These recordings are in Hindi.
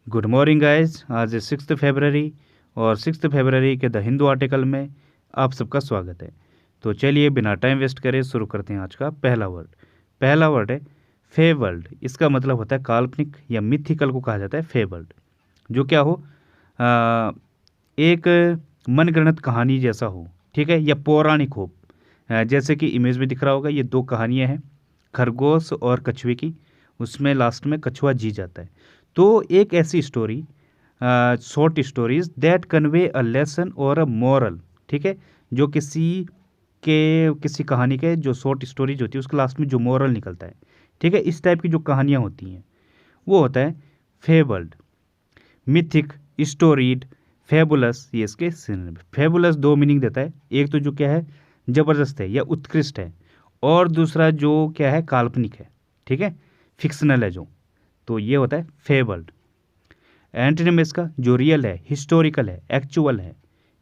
Good morning guys. आज 6 फरवरी और 6 फरवरी के द हिंदू आर्टिकल में आप सबका स्वागत है। तो चलिए बिना टाइम वेस्ट करे शुरू करते हैं आज का पहला वर्ड। पहला वर्ड है फेबल्ड। इसका मतलब होता है काल्पनिक या मिथिकल को कहा जाता है फेबल्ड। जो क्या हो एक मनगढ़ंत कहानी जैसा हो, ठीक है, या पौराणिक हो। जैसे कि इमेज में दिख रहा होगा, ये दो कहानियां हैं, खरगोश और कछुए की। उसमें लास्ट में कछुआ जी जाता है। तो एक ऐसी story, short stories that convey a lesson और अ मॉरल, ठीक है, जो किसी कहानी के जो शॉर्ट स्टोरीज होती है उसके लास्ट में जो मॉरल निकलता है, ठीक है, इस टाइप की जो कहानियाँ होती हैं वो होता है फेबल्ड। मिथिक, स्टोरीड, फेबुलस, ये इसके सिनोनिम। फेबुलस दो मीनिंग देता है, एक तो जो क्या है जबरदस्त है या उत्कृष्ट है, और दूसरा जो क्या है काल्पनिक है, ठीक है, फिक्शनल है जो। तो ये होता है फेबल्ड। एंटोनिम इसका जो रियल है, हिस्टोरिकल है, एक्चुअल है,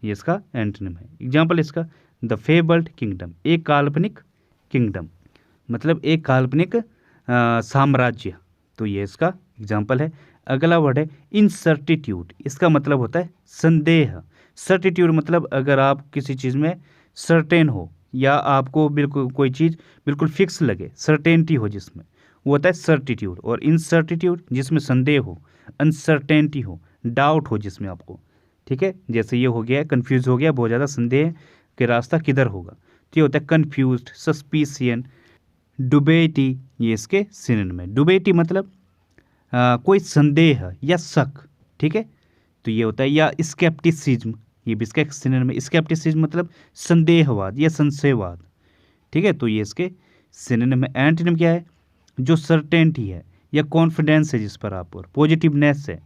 ये इसका एंटोनिम है। एग्जाम्पल इसका द फेबल्ड किंगडम, एक काल्पनिक किंगडम, मतलब एक काल्पनिक साम्राज्य। तो ये इसका एग्जाम्पल है। अगला वर्ड है इनसर्टिट्यूड। इसका मतलब होता है संदेह। सर्टिट्यूड मतलब अगर आप किसी चीज़ में सर्टेन हो या आपको बिल्कुल कोई चीज़ बिल्कुल फिक्स लगे, सर्टेनिटी हो जिसमें, वो होता है सर्टिट्यूड। और इनसर्टिट्यूड जिसमें संदेह हो, अनसर्टेनिटी हो, डाउट हो जिसमें आपको, ठीक है, जैसे ये हो गया कंफ्यूज हो गया, बहुत ज़्यादा संदेह कि रास्ता किधर होगा, तो ये होता है कन्फ्यूज्ड, सस्पिशियन, डुबेटी, ये इसके सिनोनिम है। डुबेटी मतलब कोई संदेह या शक, ठीक है, तो ये होता है। या स्केप्टिसिज्म, ये भी इसका एक सिनोनिम है। स्केप्टिसिज्म मतलब संदेहवाद या संशयवाद, ठीक है, तो ये इसके सिनोनिम है। एंटोनिम क्या है, जो सर्टेनिटी है या कॉन्फिडेंस है जिस पर आप, और पॉजिटिवनेस है,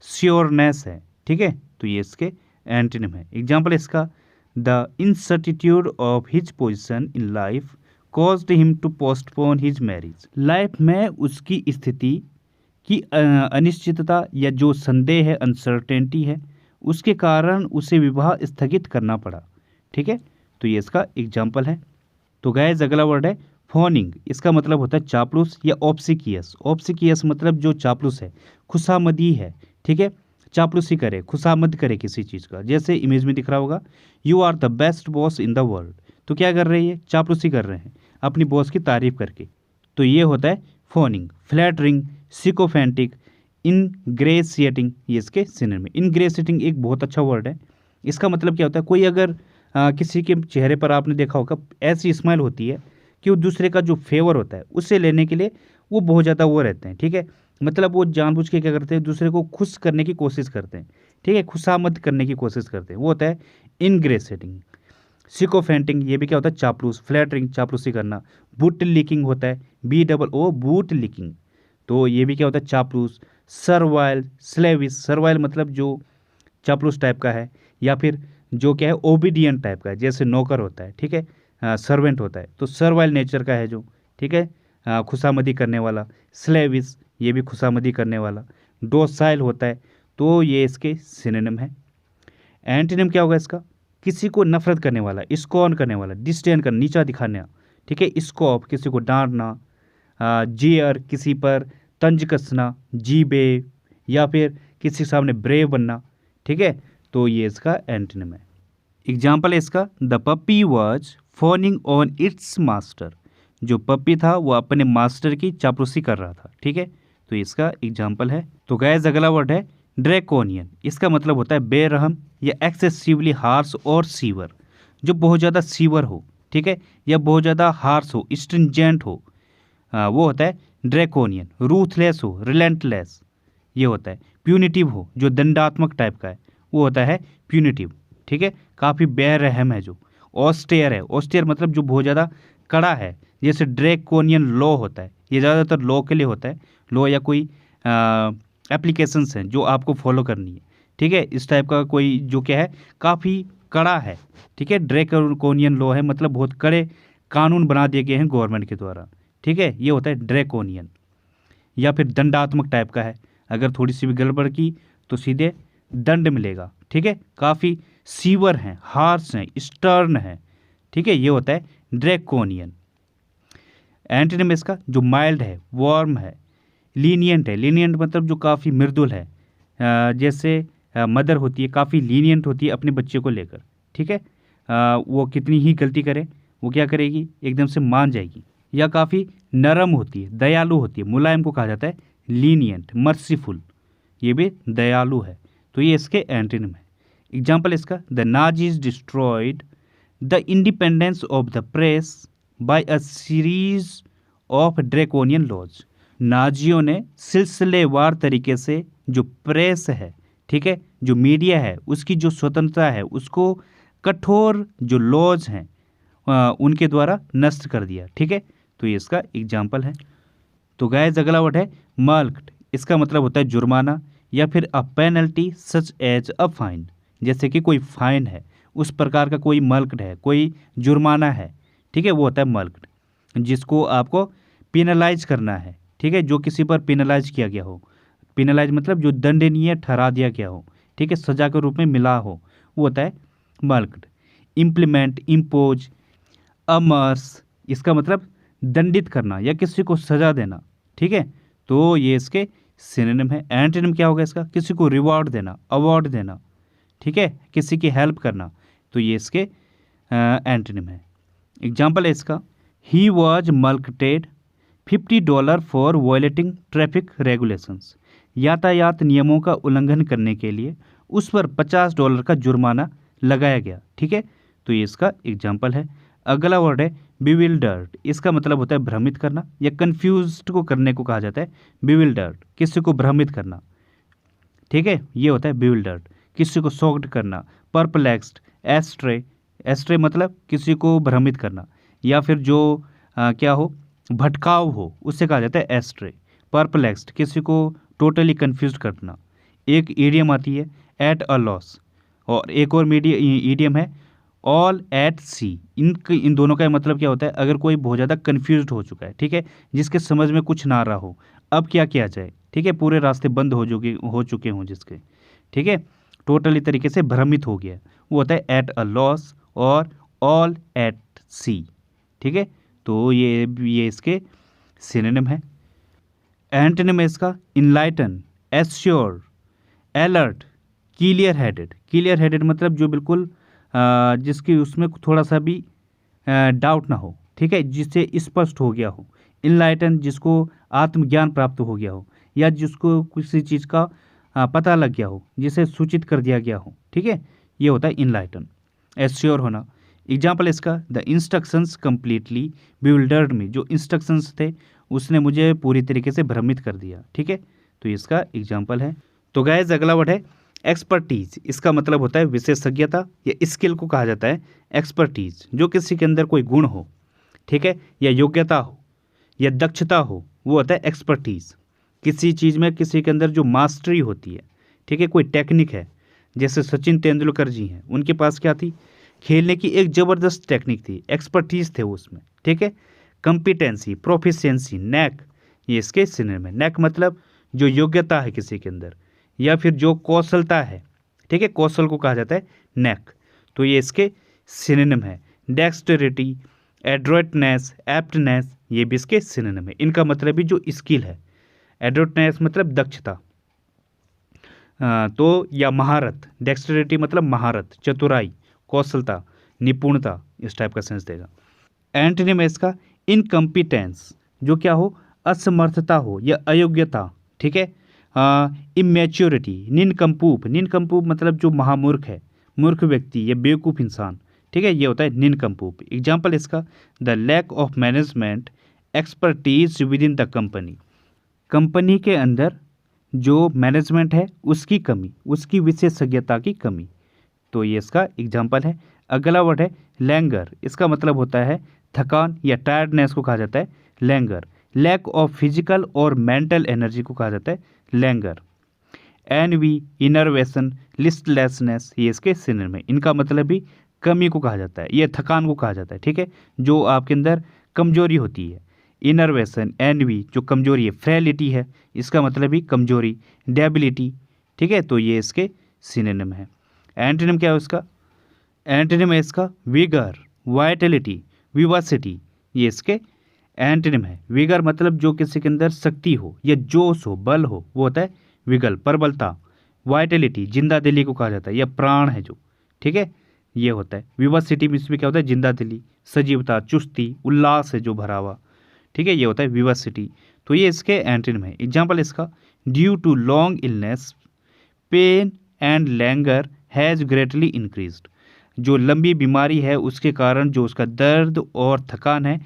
श्योरनेस है, ठीक है, तो ये इसके एंटोनिम है। एग्जाम्पल इसका the incertitude of his position in life caused him to postpone his marriage. Life में उसकी स्थिति की अनिश्चितता या जो संदेह है, अनसर्टेनिटी है, उसके कारण उसे विवाह स्थगित करना पड़ा, ठीक है, तो ये इसका एग्जाम्पल है। तो गाइस अगला वर्ड है फोनिंग। इसका मतलब होता है चापलूस या ऑब्सिकियस। ऑब्सिकियस मतलब जो चापलूस है, खुशामदी है, ठीक है, चापलूसी करे, खुशामद करे किसी चीज़ का। जैसे इमेज में दिख रहा होगा, you are the best boss in the world. तो क्या कर रही है, चापलूसी कर रहे हैं अपनी बॉस की तारीफ करके। तो ये होता है फोनिंग। फ्लैटरिंग, सिकोफेंटिक, इनग्रेसिएटिंग, ये इसके सिनोनिम में। इनग्रेसिएटिंग एक बहुत अच्छा वर्ड है। इसका मतलब क्या होता है, कोई अगर किसी के चेहरे पर आपने देखा होगा ऐसी स्माइल होती है कि वो दूसरे का जो फेवर होता है उससे लेने के लिए वो बहुत ज़्यादा वो रहते हैं, ठीक है, मतलब वो जानबूझ के क्या करते हैं, दूसरे को खुश करने की कोशिश करते हैं, ठीक है, खुशामद करने की कोशिश करते हैं, वो होता है इनग्रेसिएटिंग। सिकोफेंटिंग, ये भी क्या होता है, चापलूस। फ्लैटरिंग, चापलूसी करना। बूट लीकिंग होता है, BOO बूट लीकिंग, तो ये भी क्या होता है, चापलूस। सर्वाइल, स्लेविश, सर्वाइल मतलब जो चापलूस टाइप का है, या फिर जो क्या है ओबीडियंट टाइप का है, जैसे नौकर होता है, ठीक है, सर्वेंट होता है, तो सर्वाइल नेचर का है जो, ठीक है, खुशामदी करने वाला। स्लेविश, ये भी खुशामदी करने वाला। डोसाइल होता है, तो ये इसके सिनोनिम है। एंटोनिम क्या होगा इसका, किसी को नफरत करने वाला, स्कॉन करने वाला, डिस्डेन करना, नीचा दिखाना, ठीक है, स्कॉप किसी को डांटना, जेयर किसी पर तंज कसना, जीबे, या फिर किसी के सामने ब्रेव बनना, ठीक है, तो ये इसका एंटोनिम है। एग्जाम्पल है इसका the puppy was phoning on it's master. जो पपी था वो अपने मास्टर की चापलूसी कर रहा था, ठीक है, तो इसका एग्जाम्पल है। तो गैस अगला वर्ड है ड्रैकोनियन। इसका मतलब होता है बेरहम या एक्सेसिवली हार्श और सीवर, जो बहुत ज़्यादा सीवर हो, ठीक है, या बहुत ज़्यादा हार्श हो, स्ट्रिंजेंट हो, वो होता है ड्रैकोनियन। रूथलेस हो, रिलेंटलेस, ये होता है। प्यूनिटिव हो, जो दंडात्मक टाइप का है, वो होता है प्यूनिटिव, ठीक है, काफ़ी बेरहम है जो। ऑस्टेयर है, ऑस्टेयर मतलब जो बहुत ज़्यादा कड़ा है, जैसे ड्रैकोनियन लॉ होता है, ये ज़्यादातर लॉ के लिए होता है, लॉ या कोई एप्लीकेशंस हैं जो आपको फॉलो करनी है, ठीक है, इस टाइप का कोई जो क्या है काफ़ी कड़ा है, ठीक है, ड्रैकोनियन लॉ है, मतलब बहुत कड़े कानून बना दिए गए हैं गवर्नमेंट के द्वारा, ठीक है, ये होता है ड्रैकोनियन। या फिर दंडात्मक टाइप का है, अगर थोड़ी सी भी गड़बड़ की तो सीधे दंड मिलेगा, ठीक है, काफ़ी सीवर हैं, हार्श हैं, स्टर्न है, ठीक है, ये होता है ड्रैकोनियन। एंटोनिम इसका जो माइल्ड है, वार्म है, लीनियंट है, लीनियंट मतलब जो काफ़ी मृदुल है, जैसे मदर होती है काफ़ी लीनियंट होती है अपने बच्चे को लेकर, ठीक है। वो कितनी ही गलती करे वो क्या करेगी, एकदम से मान जाएगी। या काफ़ी नरम होती है, दयालु होती है, मुलायम को कहा जाता है लीनियंट, मर्सीफुल, ये भी दयालु है। तो ये इसके एंटोनिम है। एग्जाम्पल इसका, the Nazis destroyed the independence of the press by a series of draconian laws. नाजियों ने सिलसिलेवार तरीके से जो प्रेस है, ठीक है, जो मीडिया है, उसकी जो स्वतंत्रता है उसको कठोर जो लॉज हैं उनके द्वारा नष्ट कर दिया, ठीक है। तो ये इसका एग्जाम्पल है। तो गाइस अगला वर्ड है मल्क्ड। इसका मतलब होता है जुर्माना या फिर a penalty such as a fine. जैसे कि कोई फाइन है, उस प्रकार का कोई मल्क्ड है, कोई जुर्माना है, ठीक है, वो होता है मल्क्ड, जिसको आपको पिनलाइज करना है, ठीक है, जो किसी पर पिनलाइज किया गया हो। पिनलाइज मतलब जो दंडनीय ठहरा दिया गया हो, ठीक है, सजा के रूप में मिला हो, वो होता है मल्क्ड। इम्प्लीमेंट, इम्पोज, अमर्स, इसका मतलब दंडित करना या किसी को सजा देना, ठीक है। तो ये इसके सिनोनिम है। एंटोनिम क्या होगा इसका, किसी को रिवॉर्ड देना, अवार्ड देना, ठीक है, किसी की हेल्प करना। तो ये इसके एंटोनिम है। एग्जाम्पल है इसका, he was mulcted $50 for violating traffic regulations. यातायात नियमों का उल्लंघन करने के लिए उस पर $50 का जुर्माना लगाया गया, ठीक है। तो ये इसका एग्जाम्पल है। अगला वर्ड है बिविल्डर्ड। इसका मतलब होता है भ्रमित करना या कंफ्यूज्ड को करने को कहा जाता है बिविल्डर्ड, किसी को भ्रमित करना, ठीक है, ये होता है बिविल्डर्ड। किसी को शॉक्ड करना, परप्लेक्स्ड, एस्ट्रे, एस्ट्रे मतलब किसी को भ्रमित करना या फिर जो क्या हो, भटकाव हो, उससे कहा जाता है एस्ट्रे। परप्लेक्स्ड, किसी को टोटली कंफ्यूज करना। एक ईडियम आती है एट अ लॉस, और एक और ईडियम है ऑल एट सी। इन दोनों का मतलब क्या होता है, अगर कोई बहुत ज़्यादा कन्फ्यूज हो चुका है, ठीक है, जिसके समझ में कुछ ना रहा हो, अब क्या किया जाए, ठीक है, पूरे रास्ते बंद हो चुके हों जिसके, ठीक है, टोटली तरीके से भ्रमित हो गया, वो होता है एट अ लॉस और ऑल एट सी, ठीक है। तो ये इसके सिनोनिम है। एंटोनिम है इसका enlighten, assure, alert, clear headed. Clear headed मतलब जो बिल्कुल जिसकी उसमें थोड़ा सा भी डाउट ना हो, ठीक है, जिससे स्पष्ट हो गया हो। इनलाइटन जिसको आत्मज्ञान प्राप्त हो गया हो, या जिसको किसी चीज़ का पता लग गया हो, जिसे सूचित कर दिया गया हो, ठीक है, ये होता है इनलाइटन। एश्योर होना। एग्जाम्पल इसका, द इंस्ट्रक्शंस कम्प्लीटली बिल्डर्ड मी। जो इंस्ट्रक्शंस थे उसने मुझे पूरी तरीके से भ्रमित कर दिया, ठीक है। तो इसका एग्जाम्पल है। तो गाइस अगला वर्ड है एक्सपर्टीज। इसका मतलब होता है विशेषज्ञता या स्किल को कहा जाता है एक्सपर्टीज। जो किसी के अंदर कोई गुण हो, ठीक है, या योग्यता हो या दक्षता हो, वो होता है एक्सपर्टीज। किसी चीज़ में किसी के अंदर जो मास्टरी होती है, ठीक है, कोई टेक्निक है, जैसे सचिन तेंदुलकर जी हैं, उनके पास क्या थी, खेलने की एक ज़बरदस्त टेक्निक थी, एक्सपर्टीज थे वो उसमें, ठीक है। कंपिटेंसी, प्रोफिशिएंसी, नैक, ये इसके सिनोनिम है। नैक मतलब जो योग्यता है किसी के अंदर या फिर जो कौशलता है, ठीक है, कौशल को कहा जाता है नैक। तो ये इसके सिनोनिम है। डेक्सटेरिटी, एड्रोइटनेस, एप्टनेस, ये भी इसके सिनोनिम है। इनका मतलब भी जो स्किल है, एड्रोइटनेस मतलब दक्षता, तो या महारत, डेक्सटेरिटी मतलब महारत, चतुराई, कौशलता, निपुणता, इस टाइप का सेंस देगा। एंटोनिम है इसका इनकम्पिटेंस, जो क्या हो, असमर्थता हो या अयोग्यता, ठीक है। इमेच्योरिटी, निनकम्पूप, निनकम्पूप मतलब जो महामूर्ख है, मूर्ख व्यक्ति या बेवकूफ़ इंसान, ठीक है, ये होता है निनकम्पूप। एग्जाम्पल इसका, the lack of management expertise within the company. Company के अंदर जो मैनेजमेंट है उसकी कमी, उसकी विशेषज्ञता की कमी। तो ये इसका एग्जाम्पल है। अगला वर्ड है लैंगर। इसका मतलब होता है थकान या टायर्डनेस को कहा जाता है लैंगर। लैक ऑफ फिजिकल और मेंटल एनर्जी को कहा जाता है लैंगर। एनवी, इनरवेशन, लिस्टलेसनेस, ये इसके सिनोनिम है। इनका मतलब भी कमी को कहा जाता है, ये थकान को कहा जाता है, ठीक है, जो आपके अंदर कमजोरी होती है। इनरवेशन, एनवी जो कमजोरी है, फ्रेलिटी है, इसका मतलब भी कमजोरी, डेबिलिटी, ठीक है। तो ये इसके सिनोनिम है। एंटोनिम क्या है उसका, एंटोनिम है इसका विगर, वाइटलिटी, विवासिटी, ये इसके एंटोनिम है। विगर मतलब जो किसी के अंदर शक्ति हो या जोश हो, बल हो, वो होता है विगल, प्रबलता, वाइटलिटी जिंदा दिली को कहा जाता है, या प्राण है जो, ठीक है, ये होता है। विवासिटी में इसमें क्या होता है, जिंदा दिली, सजीवता, चुस्ती, उल्लास है जो भरा हुआ, ठीक है, ये होता है विवासिटी। तो ये इसके एंटोनिम है। एग्जाम्पल इसका, due to long illness pain and languor has greatly increased. जो लंबी बीमारी है उसके कारण जो उसका दर्द और थकान है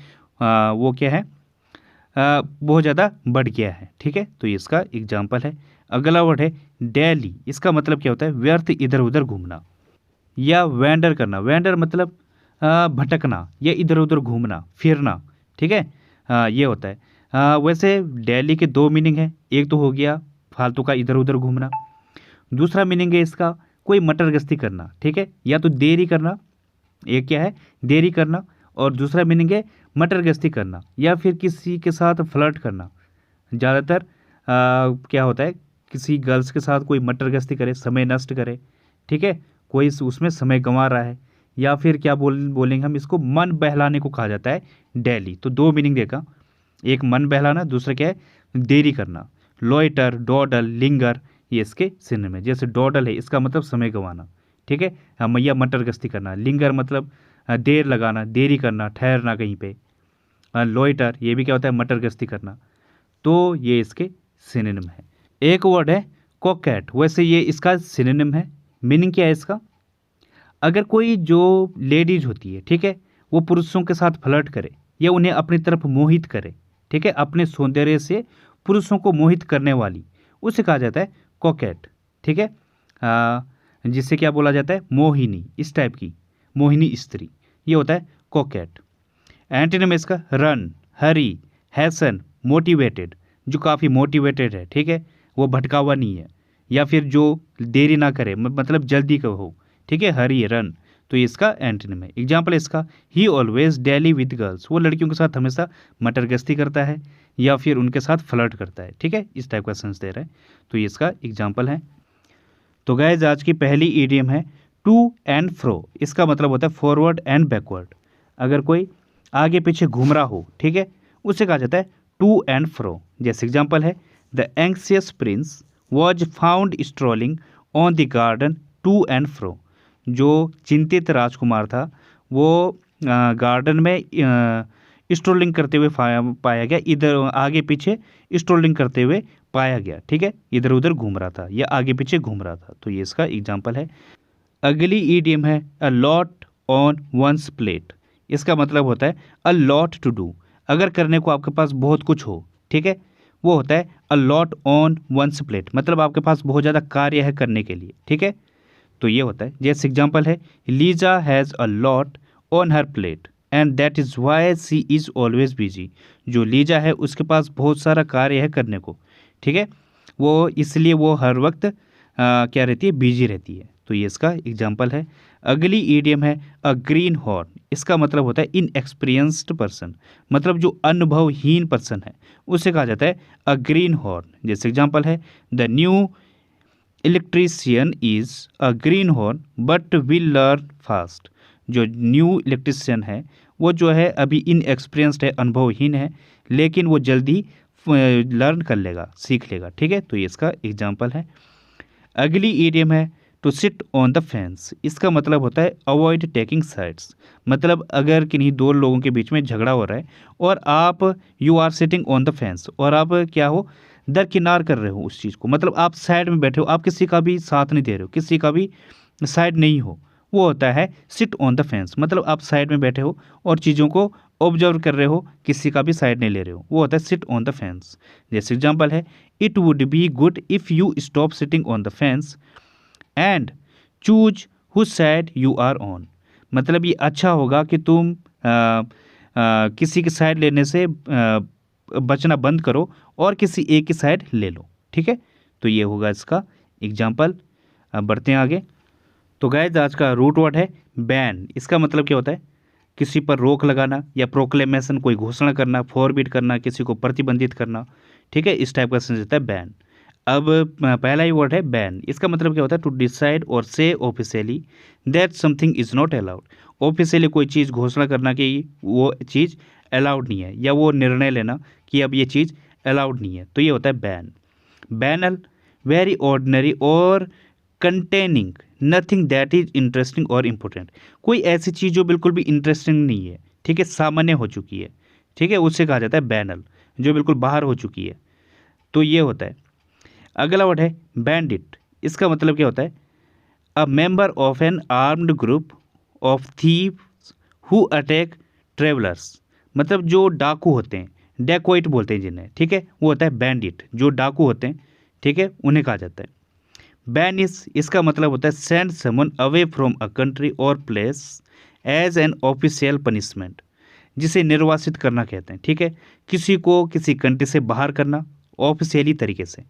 वो क्या है, बहुत ज़्यादा बढ़ गया है, ठीक है। तो ये इसका एग्जाम्पल है। अगला वर्ड है डेली। इसका मतलब क्या होता है, व्यर्थ इधर उधर घूमना या वैंडर करना। वैंडर मतलब भटकना या इधर उधर घूमना फिरना, ठीक है, ये होता है। वैसे डेली के दो मीनिंग है, एक तो हो गया फालतू का इधर उधर घूमना, दूसरा मीनिंग है इसका कोई मटर गश्ती करना, ठीक है, या तो देरी करना, एक क्या है देरी करना, और दूसरा मीनिंग है मटर गश्ती करना या फिर किसी के साथ फ्लर्ट करना। ज़्यादातर क्या होता है, किसी गर्ल्स के साथ कोई मटर गश्ती करे, समय नष्ट करे, ठीक है, कोई उसमें समय गंवा रहा है, या फिर क्या बोलेंगे हम इसको, मन बहलाने को कहा जाता है डेली। तो दो मीनिंग देगा, एक मन बहलाना, दूसरा क्या है देरी करना। लॉइटर, डॉडल, लिंगर, ये इसके सिनोनिम है। जैसे डॉडल है इसका मतलब समय गंवाना, ठीक है, मैया मटर गश्ती करना। लिंगर मतलब देर लगाना, देरी करना, ठहरना कहीं पे। लॉइटर ये भी क्या होता है, मटर गश्ती करना। तो ये इसके सिनोनिम है। एक वर्ड है कॉकेट। वैसे ये इसका सिनोनिम है। मीनिंग क्या है इसका, अगर कोई जो लेडीज होती है, ठीक है, वो पुरुषों के साथ फ्लर्ट करे या उन्हें अपनी तरफ मोहित करे, ठीक है, अपने सौंदर्य से पुरुषों को मोहित करने वाली, उसे कहा जाता है कॉकेट, ठीक है। जिससे क्या बोला जाता है, मोहिनी, इस टाइप की मोहिनी स्त्री, ये होता है कॉकेट। एंटोनिम इसका रन, हरी, हैसन, मोटिवेटेड, जो काफ़ी मोटिवेटेड है, ठीक है, वो भटका हुआ नहीं है, या फिर जो देरी ना करे, मतलब जल्दी का हो, ठीक है, हरी, रन। तो ये इसका एंटोनिम है। एग्जाम्पल इसका, ही ऑलवेज डेली विद गर्ल्स, वो लड़कियों के साथ हमेशा मटर गश्ती करता है या फिर उनके साथ फ्लर्ट करता है, ठीक है, इस टाइप का सेंस दे रहा है। तो ये इसका एग्जाम्पल है। तो गाइस आज की पहली ईडियम है टू एंड फ्रो। इसका मतलब होता है फॉरवर्ड एंड बैकवर्ड। अगर कोई आगे पीछे घूम रहा हो, ठीक है, उसे कहा जाता है टू एंड फ्रो। जैसे एग्जाम्पल है, the anxious prince was found strolling on the garden to and fro. जो चिंतित राजकुमार था वो गार्डन में स्ट्रोलिंग करते हुए पाया गया, इधर आगे पीछे स्ट्रोलिंग करते हुए पाया गया, ठीक है, इधर उधर घूम रहा था या आगे पीछे घूम रहा था। तो ये इसका एग्जाम्पल है। अगली ईडियम है a lot on one's plate. इसका मतलब होता है अ लॉट टू डू। अगर करने को आपके पास बहुत कुछ हो, ठीक है, वो होता है a lot on one's plate, मतलब आपके पास बहुत ज़्यादा कार्य है करने के लिए, ठीक है। तो ये होता है। जैसे एग्जाम्पल है, Lisa has a lot on her plate and that is why she is always busy. जो लीजा है उसके पास बहुत सारा कार्य है करने को, ठीक है, वो इसलिए वो हर वक्त क्या रहती है, बिजी रहती है। तो ये इसका एग्जाम्पल है। अगली ईडियम है अ ग्रीन हॉर्न। इसका मतलब होता है इनएक्सपीरियंस्ड पर्सन, मतलब जो अनुभवहीन पर्सन है उसे कहा जाता है अ ग्रीन हॉर्न। जैसे एग्जाम्पल है, the new electrician is a green horn but will learn fast. जो न्यू इलेक्ट्रीशियन है वो जो है अभी इनएक्सपीरियंस्ड है, अनुभवहीन है, लेकिन वो जल्दी लर्न कर लेगा, सीख लेगा, ठीक है। तो ये इसका एग्जाम्पल है। अगली ईडियम है to sit on the fence. इसका मतलब होता है अवॉइड टेकिंग साइड्स। मतलब अगर किन्हीं दो लोगों के बीच में झगड़ा हो रहा है और आप you are sitting on the fence, और आप क्या हो, दरकिनार कर रहे हो उस चीज़ को, मतलब आप साइड में बैठे हो, आप किसी का भी साथ नहीं दे रहे हो, किसी का भी साइड नहीं हो, वो होता है सिट ऑन द फेंस। मतलब आप साइड में बैठे हो और चीज़ों को ऑब्जर्व कर रहे हो, किसी का भी साइड नहीं ले रहे हो, वो होता है सिट ऑन द फेंस। जैसे एग्जाम्पल है, it would be good if you stop sitting on the fence and choose whose side you are on. मतलब ये अच्छा होगा कि तुम किसी की साइड लेने से बचना बंद करो और किसी एक की साइड ले लो, ठीक है। तो ये होगा इसका एग्जाम्पल। बढ़ते हैं आगे। तो गाइस आज का रूट वर्ड है बैन। इसका मतलब क्या होता है, किसी पर रोक लगाना या प्रोक्लेमेशन, कोई घोषणा करना, फॉरबिड करना, किसी को प्रतिबंधित करना, ठीक है, इस टाइप का सेंस होता है बैन। अब पहला ही वर्ड है बैन। इसका मतलब क्या होता है, टू डिसाइड और से officially that something is not allowed. Officially कोई चीज़ घोषणा करना कि वो चीज़ अलाउड नहीं है, या वो निर्णय लेना कि अब ये चीज़ अलाउड नहीं है, तो ये होता है बैन। बैनल, वेरी ऑर्डिनरी और containing nothing that is interesting और इम्पोर्टेंट। कोई ऐसी चीज़ जो बिल्कुल भी इंटरेस्टिंग नहीं है, ठीक है, सामान्य हो चुकी है, ठीक है, उससे कहा जाता है बैनल, जो बिल्कुल बाहर हो चुकी है। तो ये होता है। अगला वर्ड है बैंडिट। इसका मतलब क्या होता है? A member of N armed group of thieves who attack travellers. मतलब जो डाकू होते हैं, डेकोइट बोलते हैं जिन्हें, ठीक है, वो होता है बैंडिट। जो डाकू होते हैं, ठीक है, उन्हें कहा जाता है। बैनिश, इसका मतलब होता है send summon away from a country और place as an official punishment, जिसे निर्वासित करना कहते हैं, ठीक है, किसी को किसी कंट्री से बाहर करना ऑफिशियली तरीके से,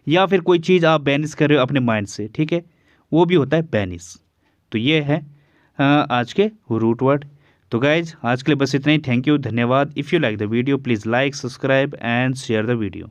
या फिर कोई चीज़ आप बैनिश कर रहे हो अपने माइंड से, ठीक है, वो भी होता है बैनिश। तो ये है आज के रूट वर्ड। तो गाइज आज के लिए बस इतना ही। थैंक यू, धन्यवाद। If you like the video please like, subscribe and share the video.